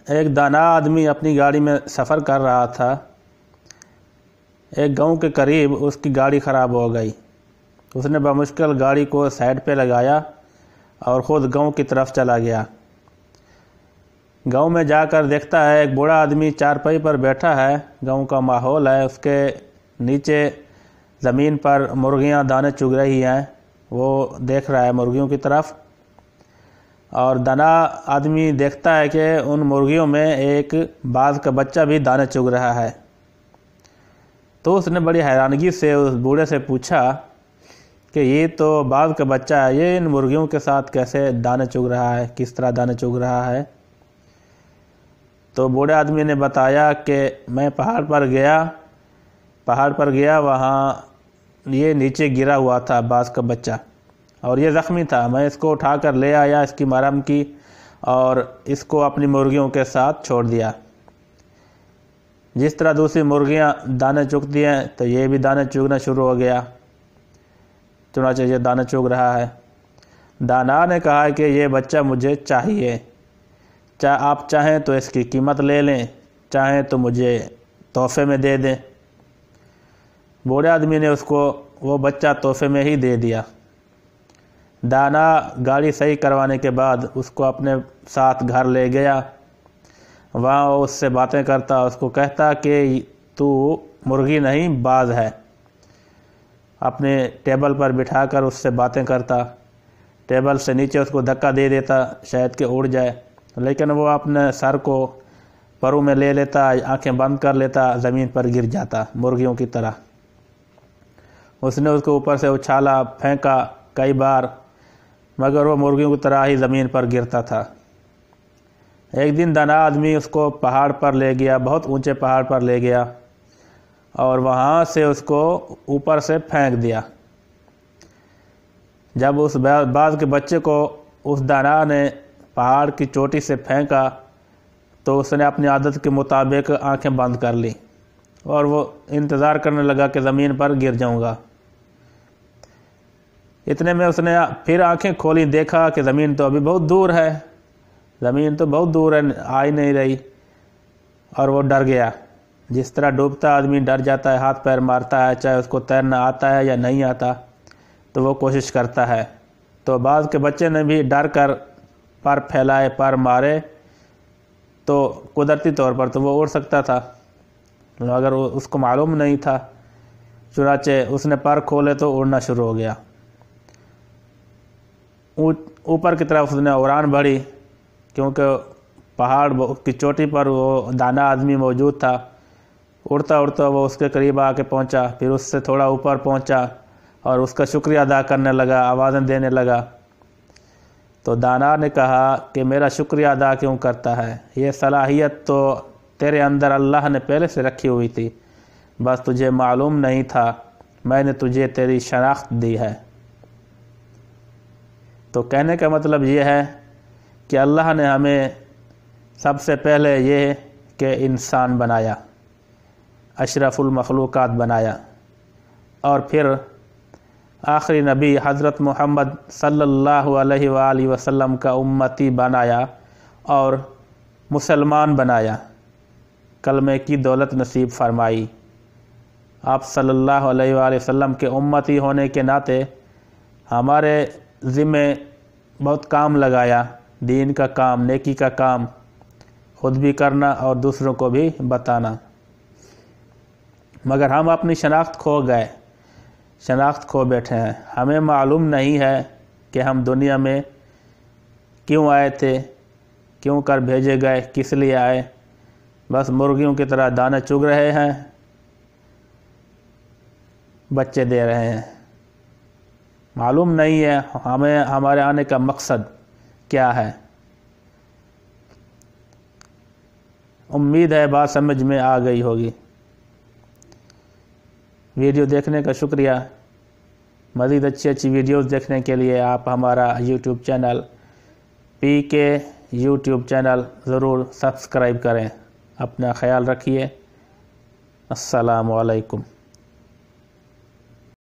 ایک دانا آدمی اپنی گاڑی میں سفر کر رہا تھا۔ ایک گاؤں کے قریب اس کی گاڑی خراب ہو گئی۔ اس نے بمشکل گاڑی کو سائڈ پہ لگایا اور خود گاؤں کی طرف چلا گیا۔ گاؤں میں جا کر دیکھتا ہے ایک بوڑھا آدمی چارپائی پر بیٹھا ہے۔ گاؤں کا ماحول ہے، اس کے نیچے زمین پر مرغیاں دانے چگ رہی ہیں، وہ دیکھ رہا ہے مرغیوں کی طرف، اور دانا آدمی دیکھتا ہے کہ ان مرغیوں میں ایک باز کا بچہ بھی دانے چگ رہا ہے۔ تو اس نے بڑی حیرانگی سے اس بوڑھے سے پوچھا کہ یہ تو باز کا بچہ ہے، یہ ان مرغیوں کے ساتھ کیسے دانے چگ رہا ہے، کس طرح دانے چگ رہا ہے؟ تو بوڑھے آدمی نے بتایا کہ میں پہاڑ پر گیا، وہاں یہ نیچے گرا ہوا تھا باز کا بچہ، اور یہ زخمی تھا۔ میں اس کو اٹھا کر لے آیا، اس کی مرہم کی اور اس کو اپنی مرغیوں کے ساتھ چھوڑ دیا۔ جس طرح دوسری مرغیاں دانے چگتی ہیں تو یہ بھی دانے چگنا شروع ہو گیا، چنانچہ یہ دانے چگ رہا ہے۔ دانا نے کہا کہ یہ بچہ مجھے چاہیے، آپ چاہیں تو اس کی قیمت لے لیں، چاہیں تو مجھے تحفے میں دے دیں۔ بوڑھے آدمی نے اس کو وہ بچہ تحفے میں ہی دے دیا۔ دانا گاڑی صحیح کروانے کے بعد اس کو اپنے ساتھ گھر لے گیا۔ وہاں وہ اس سے باتیں کرتا، اس کو کہتا کہ تو مرغی نہیں باز ہے۔ اپنے ٹیبل پر بٹھا کر اس سے باتیں کرتا، ٹیبل سے نیچے اس کو دھکا دے دیتا شاید کہ اڑ جائے، لیکن وہ اپنے سر کو پروں میں لے لیتا، آنکھیں بند کر لیتا، زمین پر گر جاتا مرغیوں کی طرح۔ اس نے اس کو اوپر سے اچھالا، پھینکا کئی بار، مگر وہ مرغیوں کی طرح ہی زمین پر گرتا تھا۔ ایک دن دانا آدمی اس کو پہاڑ پر لے گیا، بہت اونچے پہاڑ پر لے گیا، اور وہاں سے اس کو اوپر سے پھینک دیا۔ جب اس باز کے بچے کو اس دانا نے پہاڑ کی چوٹی سے پھینکا تو اس نے اپنی عادت کے مطابق آنکھیں بند کر لی اور وہ انتظار کرنے لگا کہ زمین پر گر جاؤں گا۔ اتنے میں اس نے پھر آنکھیں کھولی، دیکھا کہ زمین تو ابھی بہت دور ہے، زمین تو بہت دور ہے، آ ہی نہیں رہی، اور وہ ڈر گیا۔ جس طرح ڈوبتا آدمی ڈر جاتا ہے، ہاتھ پیر مارتا ہے، چاہے اس کو تیرنا آتا ہے یا نہیں آتا، تو وہ کوشش کرتا ہے۔ تو باز کے بچے نے بھی ڈر کر پر پھیلائے، پر مارے، تو قدرتی طور پر تو وہ اڑ سکتا تھا، اگر اس کو معلوم نہیں تھا، چنانچہ اس نے پر کھولے تو اڑنا شروع ہو گیا۔ اوپر کی طرف اس نے اڑان بھری، کیونکہ پہاڑ کی چوٹی پر وہ دانا آدمی موجود تھا۔ اڑتا اڑتا وہ اس کے قریب آ کے پہنچا، پھر اس سے تھوڑا اوپر پہنچا اور اس کا شکریہ ادا کرنے لگا، آوازیں دینے لگا۔ تو دانا نے کہا کہ میرا شکریہ ادا کیوں کرتا ہے؟ یہ صلاحیت تو تیرے اندر اللہ نے پہلے سے رکھی ہوئی تھی، بس تجھے معلوم نہیں تھا، میں نے تجھے تیری شناخت دی ہے۔ تو کہنے کا مطلب یہ ہے کہ اللہ نے ہمیں سب سے پہلے یہ کہ انسان بنایا، اشرف المخلوقات بنایا، اور پھر آخری نبی حضرت محمد صلی اللہ علیہ وآلہ وسلم کا امتی بنایا اور مسلمان بنایا، کلمے کی دولت نصیب فرمائی۔ آپ صلی اللہ علیہ وآلہ وسلم کے امتی ہونے کے ناطے ہمارے ذمہ بہت کام لگایا، دین کا کام، نیکی کا کام، خود بھی کرنا اور دوسروں کو بھی بتانا، مگر ہم اپنی شناخت کھو گئے، شناخت کھو بیٹھے ہیں۔ ہمیں معلوم نہیں ہے کہ ہم دنیا میں کیوں آئے تھے، کیوں کر بھیجے گئے، کس لیے آئے، بس مرغیوں کی طرح دانے چگ رہے ہیں، بچے دے رہے ہیں۔ معلوم نہیں ہے ہمیں ہمارے آنے کا مقصد کیا ہے۔ امید ہے بات سمجھ میں آ گئی ہوگی۔ ویڈیو دیکھنے کا شکریہ۔ مزید اچھی ویڈیوز دیکھنے کے لیے آپ ہمارا YouTube channel PK YouTube channel ضرور سبسکرائب کریں۔ اپنا خیال رکھیے۔ السلام علیکم۔